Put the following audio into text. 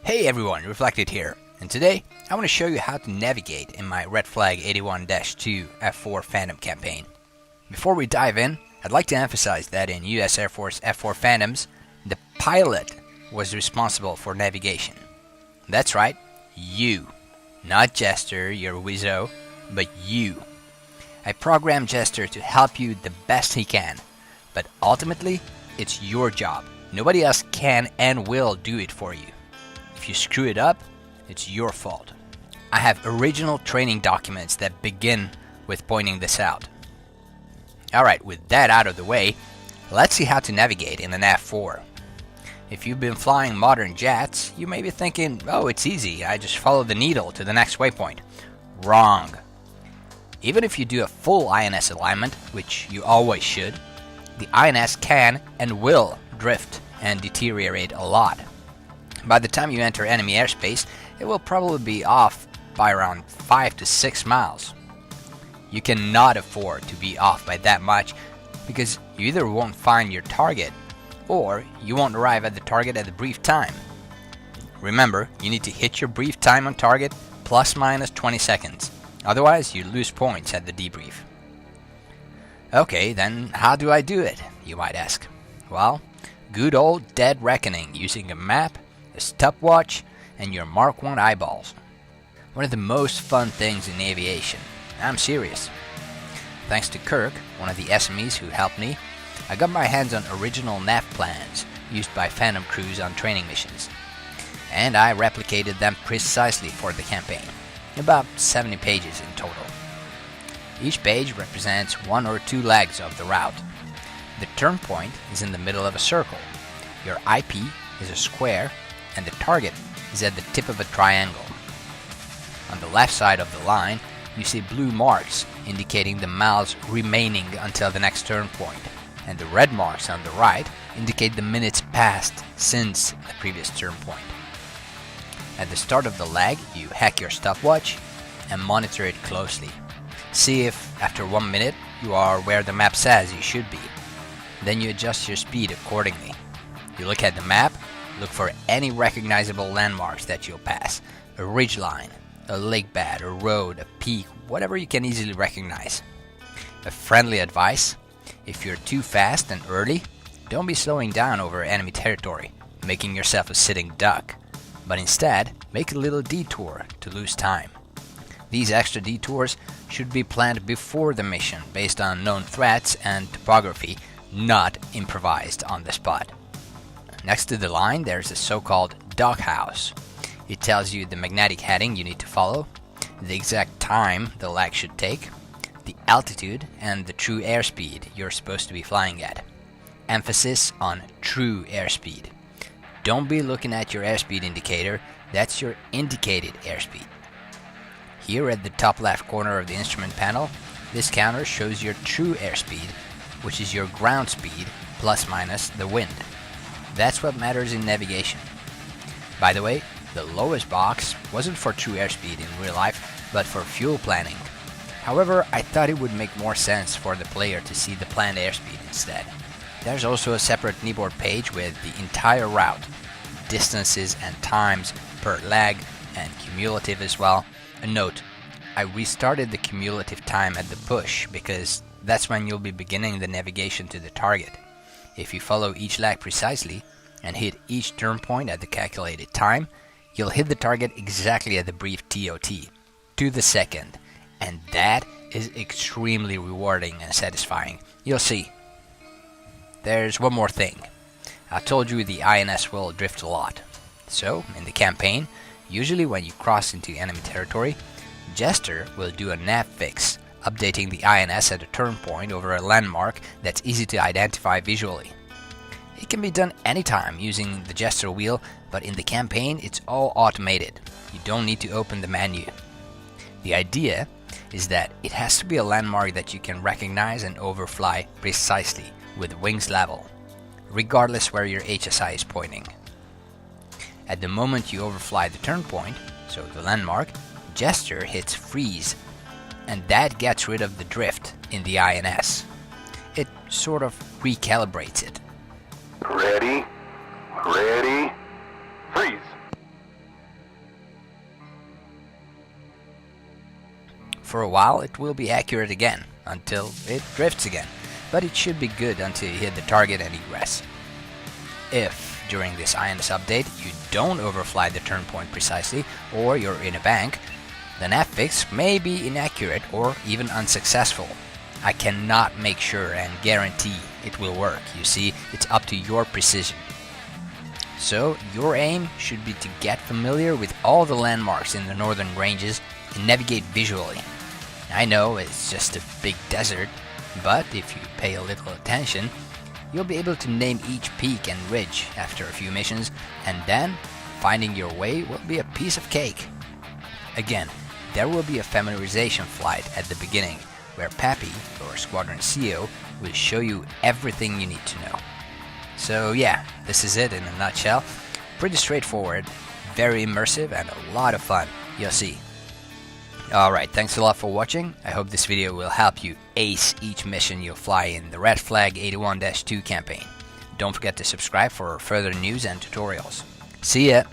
Hey everyone, Reflected here, and today I want to show you how to navigate in my Red Flag 81-2 F-4 Phantom campaign. Before we dive in, I'd like to emphasize that in US Air Force F-4 Phantoms, the pilot was responsible for navigation. That's right, you. Not Jester, your wizzo, but you. I programmed Jester to help you the best he can, but ultimately, it's your job. Nobody else can and will do it for you. If you screw it up, it's your fault. I have original training documents that begin with pointing this out. Alright, with that out of the way, let's see how to navigate in an F-4. If you've been flying modern jets, you may be thinking, oh, it's easy, I just follow the needle to the next waypoint. Wrong. Even if you do a full INS alignment, which you always should, the INS can and will drift and deteriorate a lot. By the time you enter enemy airspace, it will probably be off by around 5 to 6 miles. You cannot afford to be off by that much because you either won't find your target or you won't arrive at the target at the brief time. Remember, you need to hit your brief time on target plus minus 20 seconds. Otherwise, you lose points at the debrief. Okay, then how do I do it, you might ask? Well, good old dead reckoning using a map, a stopwatch, and your Mark 1 eyeballs. One of the most fun things in aviation. I'm serious. Thanks to Kirk, one of the SMEs who helped me, I got my hands on original nav plans used by Phantom crews on training missions. And I replicated them precisely for the campaign. About 70 pages in total. Each page represents one or two legs of the route. The turn point is in the middle of a circle. Your IP is a square, and the target is at the tip of a triangle. On the left side of the line, you see blue marks indicating the miles remaining until the next turn point, and the red marks on the right indicate the minutes passed since the previous turn point. At the start of the leg, you hack your stopwatch and monitor it closely. See if, after 1 minute, you are where the map says you should be. Then you adjust your speed accordingly. You look at the map, look for any recognizable landmarks that you'll pass. A ridgeline, a lake bed, a road, a peak, whatever you can easily recognize. A friendly advice, if you're too fast and early, don't be slowing down over enemy territory, making yourself a sitting duck. But instead, make a little detour to lose time. These extra detours should be planned before the mission based on known threats and topography, not improvised on the spot. Next to the line, there's a so-called doghouse. It tells you the magnetic heading you need to follow, the exact time the leg should take, the altitude, and the true airspeed you're supposed to be flying at. Emphasis on true airspeed. Don't be looking at your airspeed indicator, that's your indicated airspeed. Here at the top left corner of the instrument panel, this counter shows your true airspeed, which is your ground speed plus minus the wind. That's what matters in navigation. By the way, the lowest box wasn't for true airspeed in real life, but for fuel planning. However, I thought it would make more sense for the player to see the planned airspeed instead. There's also a separate kneeboard page with the entire route, distances and times per leg, and cumulative as well. A note, I restarted the cumulative time at the push because that's when you'll be beginning the navigation to the target. If you follow each leg precisely and hit each turn point at the calculated time, you'll hit the target exactly at the brief TOT, to the second, and that is extremely rewarding and satisfying. You'll see. There's one more thing. I told you the INS will drift a lot. So, in the campaign, usually when you cross into enemy territory, Jester will do a nav fix, updating the INS at a turn point over a landmark that's easy to identify visually. It can be done anytime using the Jester wheel, but in the campaign it's all automated. You don't need to open the menu. The idea is that it has to be a landmark that you can recognize and overfly precisely with wings level, regardless where your HSI is pointing. At the moment you overfly the turn point, so the landmark, Jester hits freeze, and that gets rid of the drift in the INS. It sort of recalibrates it. Ready, freeze. for a while it will be accurate again, until it drifts again, but it should be good until you hit the target and egress. If, during this INS update, you don't overfly the turn point precisely, or you're in a bank, then F-Fix may be inaccurate or even unsuccessful. I cannot make sure and guarantee it will work. You see, it's up to your precision. So, your aim should be to get familiar with all the landmarks in the northern ranges and navigate visually. I know it's just a big desert, but if you pay a little attention, you'll be able to name each peak and ridge after a few missions, and then finding your way will be a piece of cake. Again, there will be a familiarization flight at the beginning, where Pappy, or Squadron CEO, will show you everything you need to know. So yeah, this is it in a nutshell. Pretty straightforward, very immersive, and a lot of fun. You'll see. Alright, thanks a lot for watching. I hope this video will help you ace each mission you'll fly in the Red Flag 81-2 campaign. Don't forget to subscribe for further news and tutorials. See ya!